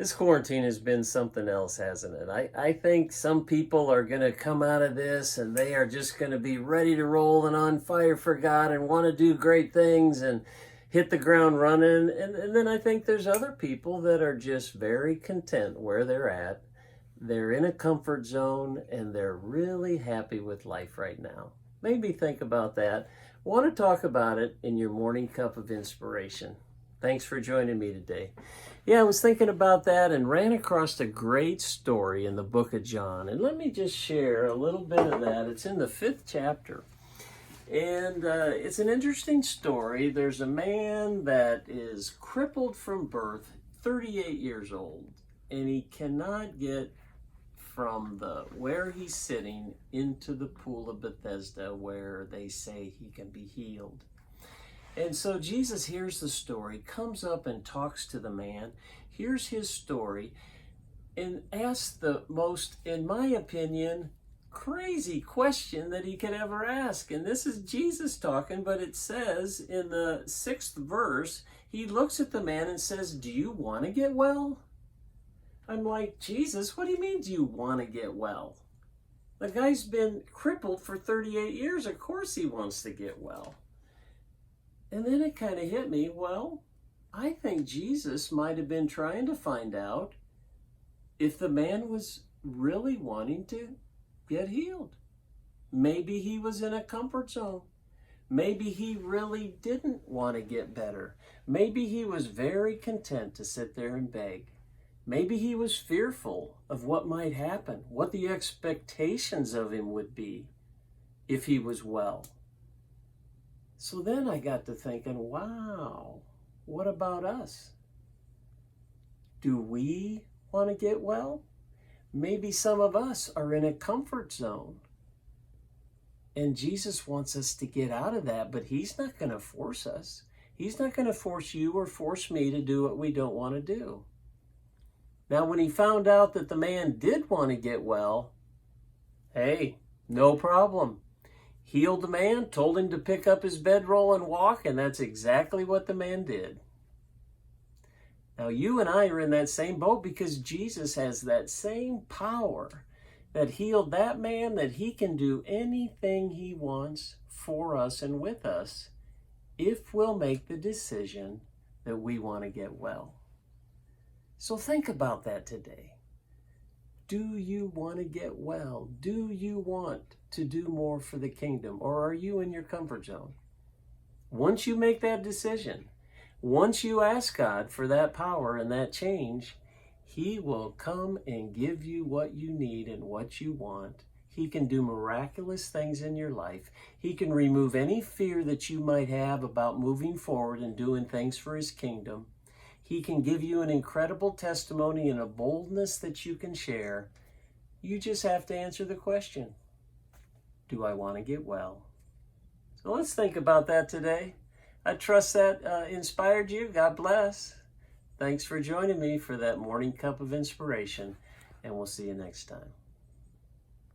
This quarantine has been something else, hasn't it? I think some people are going to come out of this and they are just going to be ready to roll and on fire for God and want to do great things and hit the ground running. And then I think there's other people that are just very content where they're at. They're in a comfort zone and they're really happy with life right now. Maybe think about that. Want to talk about it in your morning cup of inspiration. Thanks for joining me today. Yeah, I was thinking about that and ran across a great story in the book of John. And let me just share a little bit of that. It's in the 5th chapter. And it's an interesting story. There's a man that is crippled from birth, 38 years old, and he cannot get from where he's sitting into the pool of Bethesda where they say he can be healed. And so Jesus hears the story, comes up and talks to the man, hears his story, and asks the most, in my opinion, crazy question that he could ever ask. And this is Jesus talking, but it says in the 6th verse, he looks at the man and says, "Do you want to get well?" I'm like, Jesus, what do you mean, do you want to get well? The guy's been crippled for 38 years. Of course he wants to get well. And then it kind of hit me, well, I think Jesus might have been trying to find out if the man was really wanting to get healed. Maybe he was in a comfort zone. Maybe he really didn't want to get better. Maybe he was very content to sit there and beg. Maybe he was fearful of what might happen, what the expectations of him would be if he was well. So then I got to thinking, wow, what about us? Do we want to get well? Maybe some of us are in a comfort zone. And Jesus wants us to get out of that, but he's not going to force us. He's not going to force you or force me to do what we don't want to do. Now, when he found out that the man did want to get well, hey, no problem. Healed the man, told him to pick up his bedroll and walk, and that's exactly what the man did. Now, you and I are in that same boat because Jesus has that same power that healed that man, that he can do anything he wants for us and with us if we'll make the decision that we want to get well. So think about that today. Do you want to get well? Do you want to do more for the kingdom? Or are you in your comfort zone? Once you make that decision, once you ask God for that power and that change, he will come and give you what you need and what you want. He can do miraculous things in your life. He can remove any fear that you might have about moving forward and doing things for his kingdom. He can give you an incredible testimony and a boldness that you can share. You just have to answer the question, do I want to get well? So let's think about that today. I trust that inspired you. God bless. Thanks for joining me for that morning cup of inspiration, and we'll see you next time.